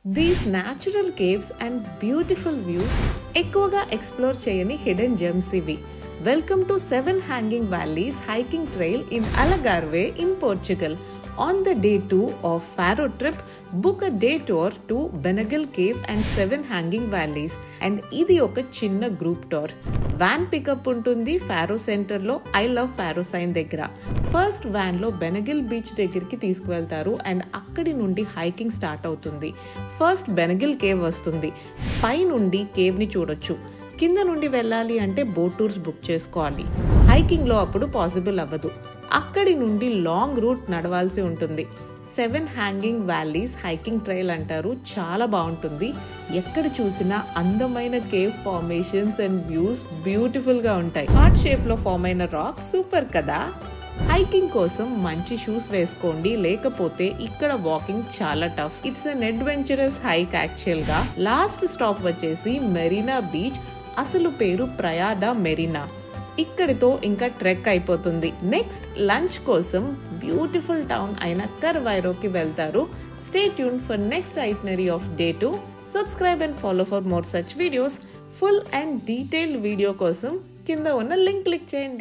These natural caves and beautiful views ఎక్కువగా explore చేయని hidden Gems ఇవి. Welcome to 7 Hanging Valleys hiking trail in Algarve in Portugal. On the day 2 of Faro trip, book a day tour to Benagal Cave and 7 Hanging Valleys. And ఇది ఒక చిన్న group tour. Van pickup ఉంటుంది Pharaoh centre లో I love Pharaoh sign దగ్గర. First van లో బెనగిల్ beach దగ్గరికి తీసుకువెళ్తారు and అక్కడి నుండి హైకింగ్ స్టార్ట్ అవుతుంది. ఫస్ట్ బెనగిల్ కేవ్ వస్తుంది. పై నుండి కేవ్ ని చూడొచ్చు. కింద నుండి వెళ్ళాలి అంటే బోట్ టూర్స్ బుక్ చేసుకోవాలి. హైకింగ్ లో అప్పుడు పాసిబుల్ అవ్వదు. అక్కడి నుండి లాంగ్ రూట్ నడవాల్సి ఉంటుంది. 7 హ్యాంగింగ్ వ్యాలీస్ హైకింగ్ ట్రైల్ అంటారు. చాలా బాగుంటుంది. ఎక్కడ చూసినా అందమైన cave formations and views beautiful గా ఉంటాయి. హార్ట్ షేప్ లో ఫామ్ అయిన రాక్ సూపర్ కదా. హైకింగ్ కోసం మంచి షూస్ వేసుకోండి, లేకపోతే ఇక్కడ వాకింగ్ చాలా tough. It's an adventurous hike actual గా. లాస్ట్ స్టాప్ వచ్చేసి మెరీనా బీచ్. అసలు పేరు ప్రయాద మెరీనా. ఇక్కడితో ఇంకా ట్రెక్ అయిపోతుంది. నెక్స్ట్ లంచ్ కోసం బ్యూటిఫుల్ టౌన్ అయిన కర్వైరోకి వెళ్తారు. Stay tune for next itinerary of day 2. Subscribe and follow for more such videos. Full and detailed video కోసం కింద ఉన్న లింక్ క్లిక్ చేయండి.